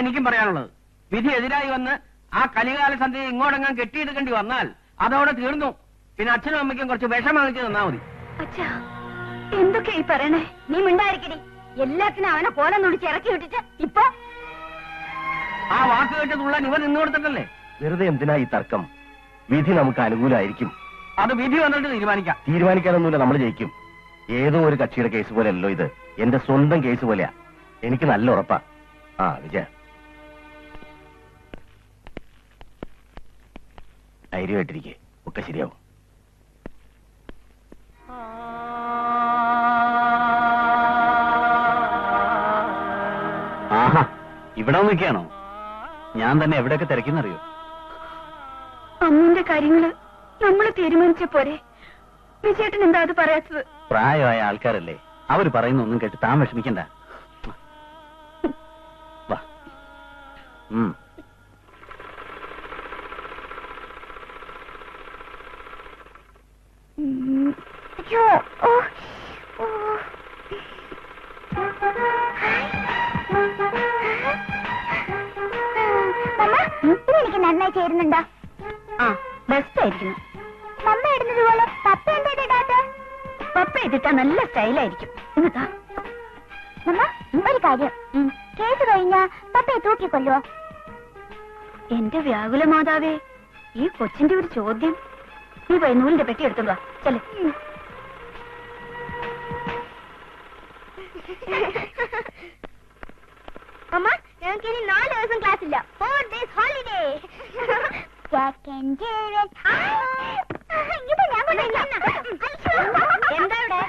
എനിക്കും പറയാനുള്ളത്. വിധി എതിരായി വന്ന് ആ കലികാല സന്ധ്യ ഇങ്ങോട്ടെങ്ങാൻ കെട്ടിയെടുക്കേണ്ടി വന്നാൽ അതോടെ തീർന്നു. പിന്നെ അച്ഛനും അമ്മയ്ക്കും കുറച്ച് വിഷം വാങ്ങിച്ചു തന്നാ മതി. അച്ഛാ, എന്തൊക്കെ ഈ പറയണേ? നീ മിണ്ടായിരിക്കടി. എല്ലാത്തിനും അവനെ പോലെ നുടിച്ച് ഇറക്കി വിട്ടിട്ട് ഇപ്പൊ ആ വാക്ക് കേട്ടതുള്ള ഇവൻ നിന്ന് കൊടുത്തിട്ടല്ലേ. വെറുതെ എന്തിനാ ഈ തർക്കം? വിധി നമുക്ക് അനുകൂലമായിരിക്കും. അത് വിധി വന്നിട്ട് തീരുമാനിക്കാം. തീരുമാനിക്കാനൊന്നുമില്ല, നമ്മൾ ജയിക്കും. ഏതോ ഒരു കക്ഷിയുടെ കേസ് പോലെയല്ലോ ഇത്, എന്റെ സ്വന്തം കേസ് പോലെയാ. എനിക്ക് നല്ല ഉറപ്പാ. ആ വിജയ, ധൈര്യമായിട്ടിരിക്കെ, ഒക്കെ ശരിയാവും. ആഹാ, ഇവിടെ നിൽക്കുകയാണോ? ഞാൻ തന്നെ എവിടെയൊക്കെ തിരക്കുന്നറിയോ? അമ്മന്റെ കാര്യങ്ങള് നമ്മള് തീരുമാനിച്ച പോരെ. വിജയേട്ടൻ എന്താ അത് പറയാത്തത്? പ്രായമായ ആൾക്കാരല്ലേ, അവര് പറയുന്ന ഒന്നും കേട്ട് താൻ വിഷമിക്കണ്ട. വാ. എനിക്ക് നന്നായി ചേരുന്നുണ്ടോ? ആ, ബെസ്റ്റ് ആയിരിക്കുന്നു. മമ്മ ഇടുന്നത് പോലെ പപ്പ എന്താ ഇടാത്ത? പപ്പ ഇതിട്ടാ നല്ല സ്റ്റൈലായിരിക്കും. എന്നിട്ടാ മമ്മ ഒരു കാര്യം, കേസ് കഴിഞ്ഞാ പപ്പയെ തൂക്കിക്കൊല്ലുവോ? എന്റെ വ്യാകുല മാതാവേ, ഈ കൊച്ചിന്റെ ഒരു ചോദ്യം. നീ പോയി നൂലിന്റെ പെട്ടി എടുത്തോളൂ. ചെല്. അമ്മ, ഞങ്ങൾക്ക് ഇനി 4 ദിവസം ക്ലാസ് ഇല്ല. 4 days holiday. എന്താ ഇവിടെ?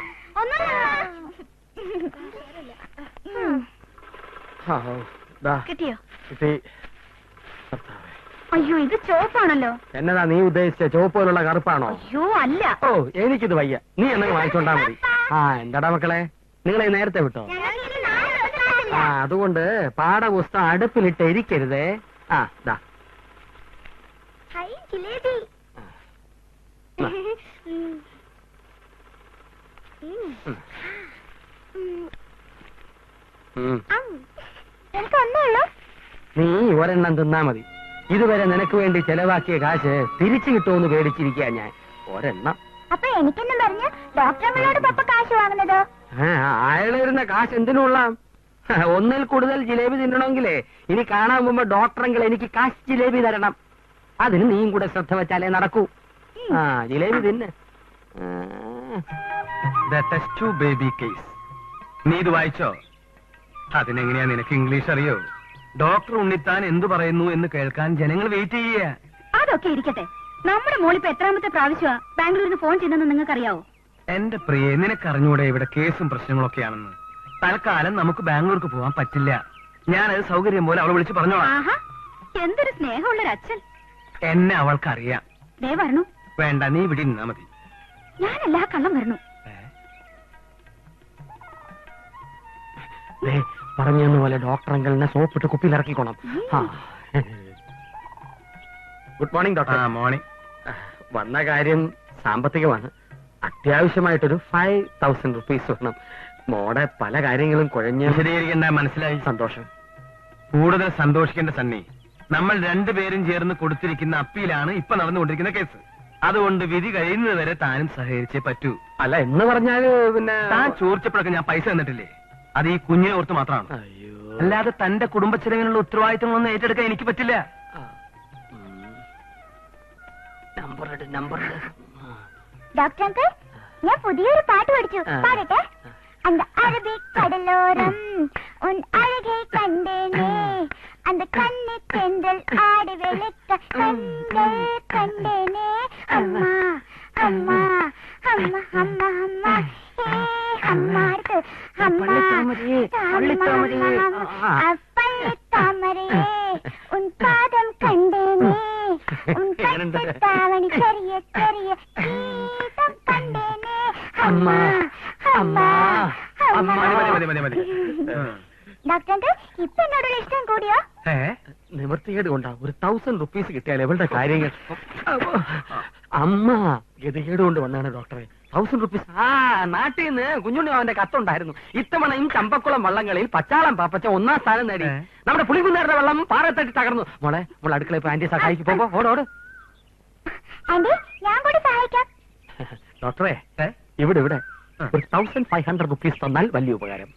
കിട്ടിയോ? അയ്യോ, ഇത് ചോപ്പാണല്ലോ. എന്നതാ നീ ഉദ്ദേശിച്ച? ചുവപ്പ് പോലുള്ള കറുപ്പാണോ? അയ്യോ അല്ല. ഓ, എനിക്കിത് വയ്യ. നീ എന്തെങ്കിലും വാങ്ങിച്ചോണ്ടാ മതി. ആ, എന്താടാ മക്കളെ, നിങ്ങളെ നേരത്തെ വിട്ടോ? ആ, അതുകൊണ്ട് പാഠപുസ്തകം അടുപ്പിലിട്ട് ഇരിക്കരുതേ. ആ, ദാ ജിലേബി. എനിക്കൊന്നുള്ളൂ. നീ ഒരെണ്ണം തിന്നാ മതി. ഇതുവരെ നിനക്ക് വേണ്ടി ചെലവാക്കിയ കാശ് തിരിച്ചു കിട്ടുമെന്ന് പേടിച്ചിരിക്കുക ഞാൻ. ഒരെണ്ണം. അപ്പൊ എനിക്കെന്നും പറഞ്ഞ് ഡോക്ടറോട് പപ്പ കാശ് വാങ്ങുന്നതോ? അയാളിരുന്ന കാശ് എന്തിനുള്ള? ഒന്നിൽ കൂടുതൽ ജിലേബി തിന്നണമെങ്കിലേ ഇനി കാണാൻ പോകുമ്പോ ഡോക്ടറെങ്കിൽ എനിക്ക് കാശ് ജിലേബി തരണം. അതിന് നീയും കൂടെ ശ്രദ്ധ വെച്ചാലേ നടക്കൂ. ആ, ജിലേബി തിന്ന്. Test tube baby case. നീ ഇത് വായിച്ചോ? അതിനെങ്ങനെയാ നിനക്ക് ഇംഗ്ലീഷ് അറിയോ? ഡോക്ടർ ഉണ്ണിത്താൻ എന്തു പറയുന്നു എന്ന് കേൾക്കാൻ ജനങ്ങൾ വെയിറ്റ് ചെയ്യുക. അതൊക്കെ ഇരിക്കട്ടെ. നമ്മുടെ മോളിപ്പോ എത്രാമത്തെ പ്രാവശ്യമാ ബാംഗ്ലൂരിന് ഫോൺ ചെയ്യുന്നെന്ന് നിങ്ങൾക്കറിയാവോ? എന്റെ പ്രിയ, നിനക്കറിഞ്ഞൂടെ ഇവിടെ കേസും പ്രശ്നങ്ങളൊക്കെയാണെന്ന്? തൽക്കാലം നമുക്ക് ബാംഗ്ലൂർക്ക് പോകാൻ പറ്റില്ല. ഞാനത് സൗകര്യം പോലെ അവളെ വിളിച്ച് പറഞ്ഞോളാം. ആഹാ, എന്തൊരു സ്നേഹമുള്ളൊരു അച്ഛൻ. എന്നെ അവൾക്കറിയാം. ദേ വരണു. വേണ്ട, നീ ഇവിടെ നിന്നാ മതി. ഞാനല്ല, കള്ളം വരണു. പറഞ്ഞ പോലെ ഡോക്ടർ അങ്കിളിനെ സോപ്പിട്ട് കുപ്പിയിൽ ഇറക്കിക്കോണം. Good morning doctor. മോർണിംഗ്. വന്ന കാര്യം സാമ്പത്തികമാണ്. അത്യാവശ്യമായിട്ടൊരു 5000 rupees വേണം. മോടെ പല കാര്യങ്ങളും കുഴഞ്ഞ്. വിശദീകരിക്കേണ്ട, മനസ്സിലായി. സന്തോഷം. കൂടുതൽ സന്തോഷിക്കേണ്ട സണ്ണി, നമ്മൾ രണ്ടുപേരും ചേർന്ന് കൊടുത്തിരിക്കുന്ന അപ്പീലാണ് ഇപ്പൊ നടന്നുകൊണ്ടിരിക്കുന്ന കേസ്. അതുകൊണ്ട് വിധി കഴിയുന്നത് വരെ താനും സഹകരിച്ചേ പറ്റൂ. അല്ല, എന്ന് പറഞ്ഞാല് പിന്നെ താൻ ചോദിച്ചപ്പോഴൊക്കെ ഞാൻ പൈസ തന്നിട്ടില്ലേ? അത് ഈ കുഞ്ഞിനെ ഓർത്ത് മാത്രമാണ്. അല്ലാതെ തന്റെ കുടുംബ ചെലവിനുള്ള ഉത്തരവാദിത്തങ്ങളൊന്നും ഏറ്റെടുക്കാൻ എനിക്ക് പറ്റില്ല. ഡോക്ടർ അങ്കിൾ, ഞാൻ പുതിയൊരു പാട്ട് പഠിച്ചു. പാടട്ടെ? அந்த அரபிக் கடலோரம் உன் அழகை கண்டேனே, அந்த கண்ணு தென்றல் ஆடி வெளுக்க கண்கள் கண்டேனே. அம்மா அம்மா அம்மா அம்மா அம்மா ஏ அம்மா இருக்கு அம்மா அப்பள்ளி தாமரையே உன் பாதம் கண்டேனே, உன் பட்டு தாவணி தெரிய தெரிய கீதம் கண்டேனே. அம்மா അമ്മ. ഡോക്ടർ ഇപ്പൊ എന്നോടുള്ള ഇഷ്ടം കൂടിയോ? നിവൃത്തികേട് കൊണ്ടാ. ഒരു 1000 rupees കിട്ടിയാൽ എവളുടെ കാര്യങ്ങൾ. അമ്മ ഗതികേട് കൊണ്ട് വന്നാണ് ഡോക്ടറെ. 1000 rupees. ആ നാട്ടിൽ നിന്ന് കുഞ്ഞുണ്ണി അവന്റെ കത്തുണ്ടായിരുന്നു. ഇത്തവണയും ചമ്പക്കുളം വള്ളങ്ങളിൽ പച്ചാളം പാപ്പച്ച 1ാം സ്ഥാനം നേടി. നമ്മുടെ പുളികുന്നേരുടെ വെള്ളം പാറത്തട്ടി തകർന്നു. മോളെ അടുക്കളയിൽ ആന്റി സഹായിക്ക് പോകോ. ഓടോട്. ആന്റി ഞാൻ കൂടി സഹായിക്കാം. ഡോക്ടറെ ഇവിടെ ഒരു 1500 rupees തന്നാൽ വലിയ ഉപകാരം.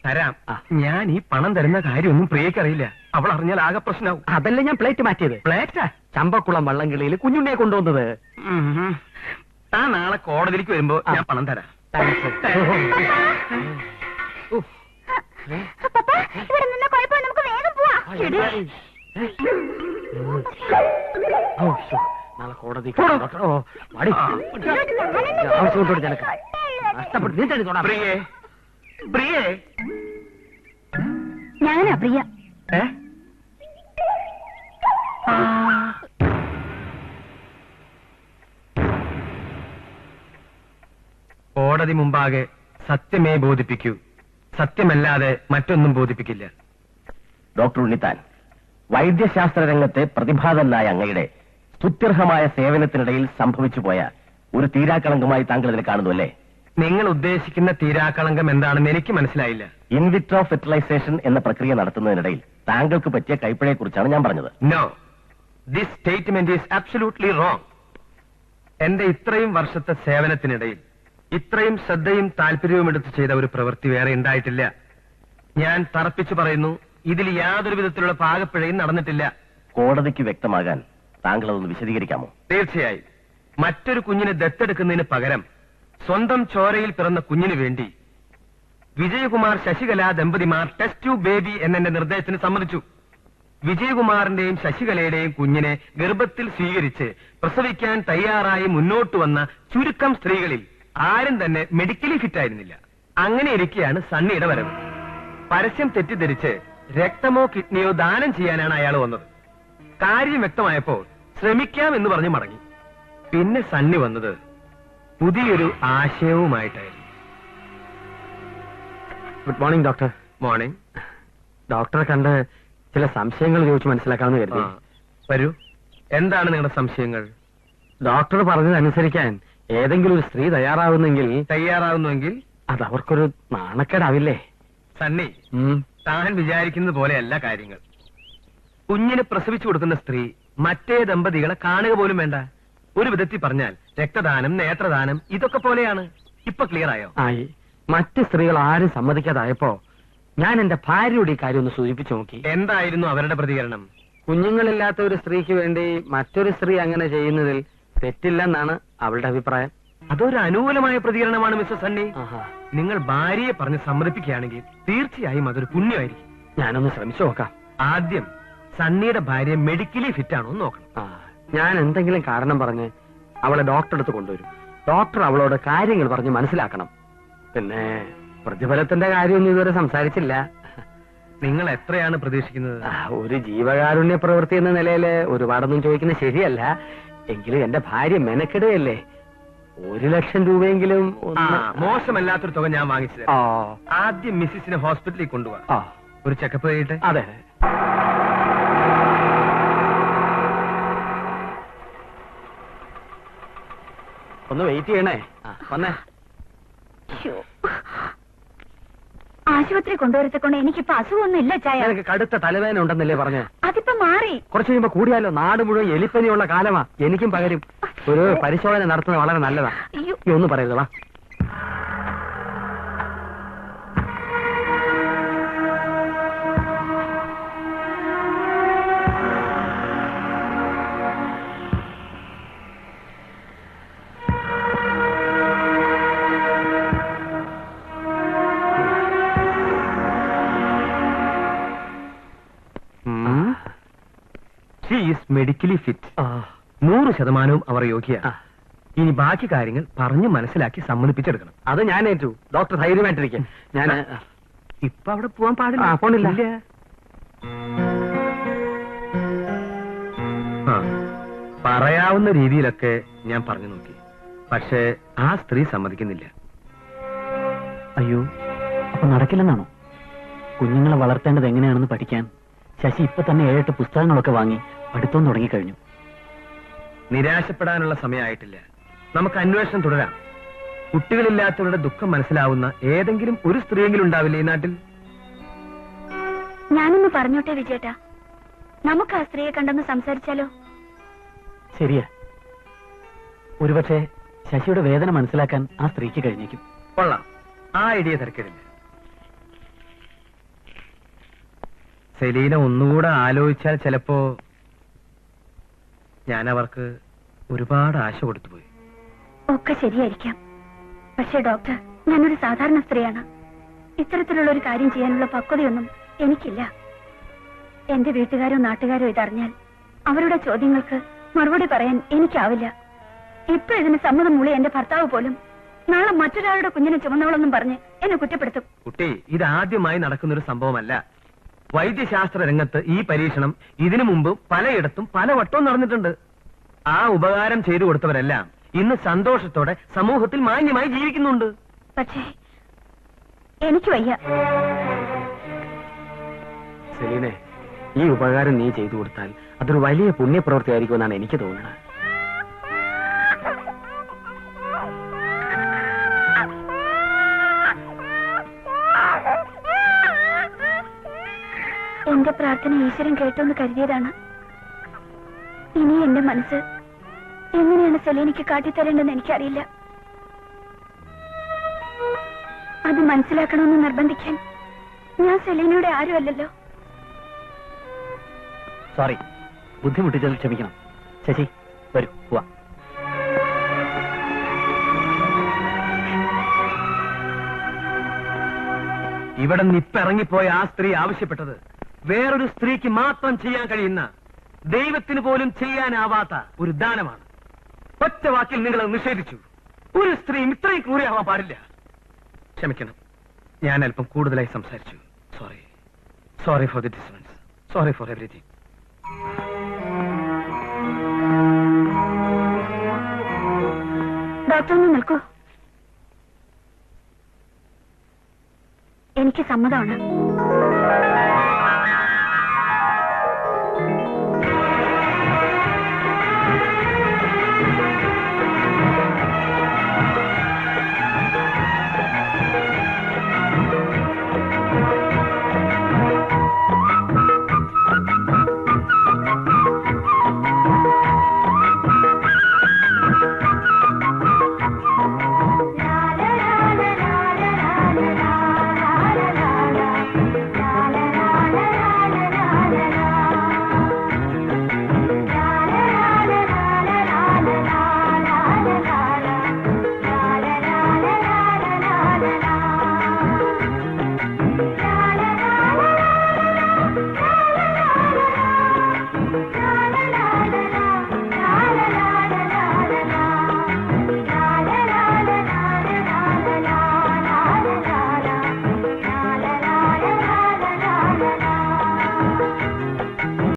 തരാം. ഞാൻ ഈ പണം തരുന്ന കാര്യമൊന്നും പ്രിയക്കറിയില്ല. അവൾ അറിഞ്ഞാൽ ആകെ പ്രശ്നമാവും. അതല്ലേ ഞാൻ പ്ലേറ്റ് മാറ്റിയത്. പ്ലേറ്റാ? ചമ്പക്കുളം വള്ളംകളിയിൽ കുഞ്ഞുണ്ണിയെ കൊണ്ടുവന്നത്. താൻ നാളെ കോടതിയിലേക്ക് വരുമ്പോ ഞാൻ പണം തരാം. പപ്പ ഇവിടെ നിന്ന കുഴപ്പം നമുക്ക് വേഗം പോവാം. നാളെ കോടതി ആവശ്യത്തോട് ജനക്ക് നഷ്ടപ്പെട്ടു. നീ തന്നെ തൊടാ. പ്രിയേ, പ്രിയേ. ഞാനാ പ്രിയ. കോടതി മുമ്പാകെ സത്യമേ ബോധിപ്പിക്കൂ, സത്യമല്ലാതെ മറ്റൊന്നും ബോധിപ്പിക്കില്ല. ഡോക്ടർ ഉണ്ണിത്താൻ, വൈദ്യശാസ്ത്ര രംഗത്തെ പ്രതിഭാതനായ അങ്ങയുടെ സ്തുത്യർഹമായ സേവനത്തിനിടയിൽ സംഭവിച്ചു പോയ ഒരു തീരാക്കളങ്കമായി താങ്കൾ ഇതിനെ കാണുന്നു അല്ലേ? നിങ്ങൾ ഉദ്ദേശിക്കുന്ന തീരാക്കളങ്കം എന്താണെന്ന് എനിക്ക് മനസ്സിലായില്ല. ഇൻവിട്രോ ഫെർട്ടിലൈസേഷൻ എന്ന പ്രക്രിയ നടത്തുന്നതിനിടയിൽ താങ്കൾക്ക് പറ്റിയ കൈപ്പിഴയെക്കുറിച്ചാണ് ഞാൻ പറഞ്ഞത്. No, this statement is absolutely wrong. എന്റെ ഇത്രയും വർഷത്തെ സേവനത്തിനിടയിൽ ഇത്രയും ശ്രദ്ധയും താല്പര്യവും എടുത്ത് ചെയ്ത ഒരു പ്രവൃത്തി വേറെ ഉണ്ടായിട്ടില്ല. ഞാൻ തറപ്പിച്ചു പറയുന്നു, ഇതിൽ യാതൊരു വിധത്തിലുള്ള പാകപ്പിഴയും നടന്നിട്ടില്ല. കോടതിക്ക് വ്യക്തമാകാൻ താങ്കൾ അതൊന്ന് വിശദീകരിക്കാമോ? തീർച്ചയായും. മറ്റൊരു കുഞ്ഞിനെ ദത്തെടുക്കുന്നതിന് പകരം സ്വന്തം ചോരയിൽ പിറന്ന കുഞ്ഞിനു വേണ്ടി വിജയകുമാർ ശശികല ദമ്പതിമാർ ടെസ്റ്റ് ട്യൂബ് ബേബി എന്നെ നിർദ്ദേശത്തിന് സമ്മതിച്ചു. വിജയകുമാറിന്റെയും ശശികലയുടെയും കുഞ്ഞിനെ ഗർഭത്തിൽ സ്വീകരിച്ച് പ്രസവിക്കാൻ തയ്യാറായി മുന്നോട്ട് വന്ന ചുരുക്കം സ്ത്രീകളിൽ ആരും തന്നെ മെഡിക്കലി ഫിറ്റ് ആയിരുന്നില്ല. അങ്ങനെ ഇരിക്കെയാണ് സണ്ണിയുടെ വരവ്. പരസ്യം തെറ്റിദ്ധരിച്ച് രക്തമോ കിഡ്നിയോ ദാനം ചെയ്യാനാണ് അയാൾ വന്നത്. കാര്യം വ്യക്തമായപ്പോൾ ശ്രമിക്കാം എന്ന് പറഞ്ഞ് മടങ്ങി. പിന്നെ സണ്ണി വന്നത് പുതിയൊരു ആശയവുമായിട്ടായിരുന്നു. Good morning doctor. മോർണിംഗ്. ഡോക്ടറെ കണ്ട് ചില സംശയങ്ങൾ ചോദിച്ച് മനസ്സിലാക്കാമെന്ന് കരുതി. വരൂ, എന്താണ് നിങ്ങളുടെ സംശയങ്ങൾ? ഡോക്ടർ പറഞ്ഞതനുസരിക്കാൻ ഏതെങ്കിലും ഒരു സ്ത്രീ തയ്യാറാവുന്നുവെങ്കിൽ അത് അവർക്കൊരു നാണക്കേടാവില്ലേ? സണ്ണി, താൻ വിചാരിക്കുന്നത് പോലെയല്ല കാര്യങ്ങൾ. കുഞ്ഞിനെ പ്രസവിച്ചു കൊടുക്കുന്ന സ്ത്രീ മറ്റേ ദമ്പതികളെ കാണുക പോലും വേണ്ട. ഒരു വിധത്തിൽ പറഞ്ഞാൽ രക്തദാനം, നേത്രദാനം ഇതൊക്കെ പോലെയാണ്. ഇപ്പൊ ക്ലിയർ ആയോ? ആയി. മറ്റ് സ്ത്രീകൾ ആരും സമ്മതിക്കാതായപ്പോ ഞാൻ എന്റെ ഭാര്യയുടെ ഈ കാര്യം ഒന്ന് സൂചിപ്പിച്ചു നോക്കി. എന്തായിരുന്നു അവരുടെ പ്രതികരണം? കുഞ്ഞുങ്ങളില്ലാത്ത ഒരു സ്ത്രീക്ക് വേണ്ടി മറ്റൊരു സ്ത്രീ അങ്ങനെ ചെയ്യുന്നതിൽ തെറ്റില്ലെന്നാണ് അവളുടെ അഭിപ്രായം. അതൊരു അനുകൂലമായ പ്രതികരണമാണ് മിസ്റ്റർ സണ്ണി. നിങ്ങൾ ഭാര്യയെ പറഞ്ഞ് സമ്മതിപ്പിക്കുകയാണെങ്കിൽ തീർച്ചയായും അതൊരു പുണ്യമായിരിക്കും. ഞാനൊന്ന് ശ്രമിച്ചു നോക്കാം. ആദ്യം സണ്ണിയുടെ ഭാര്യ മെഡിക്കലി ഫിറ്റ് ആണോ എന്ന് നോക്കണം. ഞാൻ എന്തെങ്കിലും കാരണം പറഞ്ഞ് അവളെ ഡോക്ടറെ അടുത്ത് കൊണ്ടുവരും. ഡോക്ടർ അവളോട് കാര്യങ്ങൾ പറഞ്ഞ് മനസ്സിലാക്കണം. പിന്നെ പ്രതിഫലത്തിന്റെ കാര്യമൊന്നും ഇതുവരെ സംസാരിച്ചില്ല. നിങ്ങൾ എത്രയാണ് പ്രതീക്ഷിക്കുന്നത്? ഒരു ജീവകാരുണ്യ പ്രവൃത്തി എന്ന നിലയില് ഒരുപാടൊന്നും ചോദിക്കുന്നത് ശരിയല്ല. എങ്കിലും എന്റെ ഭാര്യ മെനക്കെടുകയല്ലേ, 1,00,000 രൂപയെങ്കിലും. മോശമല്ലാത്തൊരു തുക ഞാൻ വാങ്ങിച്ചത്. ആദ്യം മിസ്സിസിനെ ഹോസ്പിറ്റലിൽ കൊണ്ടുപോവാ. ഒരു ചെക്കപ്പ് ചെയ്തിട്ട്. അതെ. ഒന്ന് വെയിറ്റ് ചെയ്യണേ. വന്നേ. ആശുപത്രി കൊണ്ടുവരത്തെ എനിക്കിപ്പോ അസുഖമൊന്നും ഇല്ല ചായ. എനിക്ക് കടുത്ത തലവേദന ഉണ്ടെന്നല്ലേ പറഞ്ഞേ? അതിപ്പോ മാറി. കുറച്ച് കഴിയുമ്പോ കൂടിയാലോ? നാട് മുഴുവൻ എലിപ്പനിയുള്ള കാലമാ. എനിക്കും പകരും. ഒരു പരിശോധന നടത്തുന്നത് വളരെ നല്ലതാ. ഒന്നും പറയരുത്. വാ. Medically fit. 100% അവർ യോഗ്യ. ഇനി ബാക്കി കാര്യങ്ങൾ പറഞ്ഞു മനസ്സിലാക്കി സമ്മതിപ്പിച്ചെടുക്കണം. അത് ഞാൻ ഏറ്റു. ഡോക്ടർ ധൈര്യമായിട്ടിരിക്കും. ഞാൻ ഇപ്പൊ അവിടെ പോവാൻ പാടില്ല. പോണില്ല. പറയാവുന്ന രീതിയിലൊക്കെ ഞാൻ പറഞ്ഞു നോക്കി. പക്ഷേ ആ സ്ത്രീ സമ്മതിക്കുന്നില്ല. അയ്യോ, അപ്പൊ നടക്കില്ലെന്നാണോ? കുഞ്ഞുങ്ങളെ വളർത്തേണ്ടത് എങ്ങനെയാണെന്ന് പഠിക്കാൻ ശശി ഇപ്പൊ തന്നെ 7-8 പുസ്തകങ്ങളൊക്കെ വാങ്ങി പഠിത്തം തുടങ്ങിക്കഴിഞ്ഞു. നിരാശപ്പെടാനുള്ള സമയമായിട്ടില്ല. നമുക്ക് അന്വേഷണം തുടരാം. കുട്ടികളില്ലാത്തവരുടെ ദുഃഖം മനസ്സിലാവുന്ന ഏതെങ്കിലും ഒരു സ്ത്രീയെങ്കിലും ഉണ്ടാവില്ലേ ഈ നാട്ടിൽ? ഞാനൊന്ന് പറഞ്ഞോട്ടെ വിജയേട്ടാ, നമുക്ക് ആ സ്ത്രീയെ കണ്ടെന്ന് സംസാരിച്ചാലോ? ശരിയാ, ഒരുപക്ഷെ ശശിയുടെ വേദന മനസ്സിലാക്കാൻ ആ സ്ത്രീക്ക് കഴിഞ്ഞേക്കും. കൊള്ളാം, ആ ഐഡിയ തിരക്കിടില്ല. സെലീന ഒന്നുകൂടെ ആലോചിച്ചാൽ ചിലപ്പോ ഞാൻ അവർക്ക് ഒരുപാട് ആശ കൊടുത്തുപോയി. ഒക്കെ ശരിയായിരിക്കാം. പക്ഷേ ഡോക്ടർ, ഞാനൊരു സാധാരണ സ്ത്രീയാണ്. ഇത്തരത്തിലുള്ള ഒരു കാര്യം ചെയ്യാനുള്ള പക്വതയൊന്നും എനിക്കില്ല. എന്റെ വീട്ടുകാരോ നാട്ടുകാരോ ഇതറിഞ്ഞാൽ അവരുടെ ചോദ്യങ്ങൾക്ക് മറുപടി പറയാൻ എനിക്കാവില്ല. ഇപ്പൊ ഇതിന് സമ്മതം മൂളി എന്റെ ഭർത്താവ് പോലും നാളെ മറ്റൊരാളുടെ കുഞ്ഞിനെ ചുമന്നവളെന്നും പറഞ്ഞ് എന്നെ കുറ്റപ്പെടുത്തും. കുട്ടി, ഇതാദ്യമായി നടക്കുന്നൊരു സംഭവമല്ല. വൈദ്യശാസ്ത്ര രംഗത്ത് ഈ പരീക്ഷണം ഇതിനു മുമ്പ് പലയിടത്തും പലവട്ടവും നടന്നിട്ടുണ്ട്. ആ ഉപകാരം ചെയ്തു കൊടുത്തവരെല്ലാം ഇന്ന് സന്തോഷത്തോടെ സമൂഹത്തിൽ മാന്യമായി ജീവിക്കുന്നുണ്ട്. പക്ഷേ എനിക്ക് വയ്യ. സെലീനെ, ഈ ഉപകാരം നീ ചെയ്തു കൊടുത്താൽ അതൊരു വലിയ പുണ്യപ്രവൃത്തിയായിരിക്കുമെന്നാണ് എനിക്ക് തോന്നുന്നത്. എന്റെ പ്രാർത്ഥന ഈശ്വരൻ കേട്ടോന്ന് കരുതിയതാണ്. ഇനി എന്റെ മനസ്സ് എങ്ങനെയാണ് സെലീനയ്ക്ക് കാട്ടിത്തരേണ്ടെന്ന് എനിക്കറിയില്ല. അത് മനസ്സിലാക്കണമെന്ന് നിർബന്ധിക്കാൻ ഞാൻ സെലീനയുടെ ആരുമല്ലല്ലോ. സോറി, ബുദ്ധിമുട്ടിച്ചതിൽ ക്ഷമിക്കണം. ശശി, വരൂ, പോവാ. ഇവിടെ നിപ്പിറങ്ങിപ്പോയ ആ സ്ത്രീ ആവശ്യപ്പെട്ടത് വേറൊരു സ്ത്രീക്ക് മാത്രം ചെയ്യാൻ കഴിയുന്ന, ദൈവത്തിന് പോലും ചെയ്യാനാവാത്ത ഒരു ദാനമാണ്. ഒറ്റ വാക്കിൽ നിങ്ങൾ അത് നിഷേധിച്ചു. ഒരു സ്ത്രീയും ഇത്രയും ക്രൂരയാവാൻ പാടില്ല. ക്ഷമിക്കണം, ഞാൻ അല്പം കൂടുതലായി സംസാരിച്ചു. Sorry. Sorry for the disturbance. Sorry for everything. Doctor ഒന്ന് നിൽക്കൂ. എനിക്ക് സമ്മതമാണ്.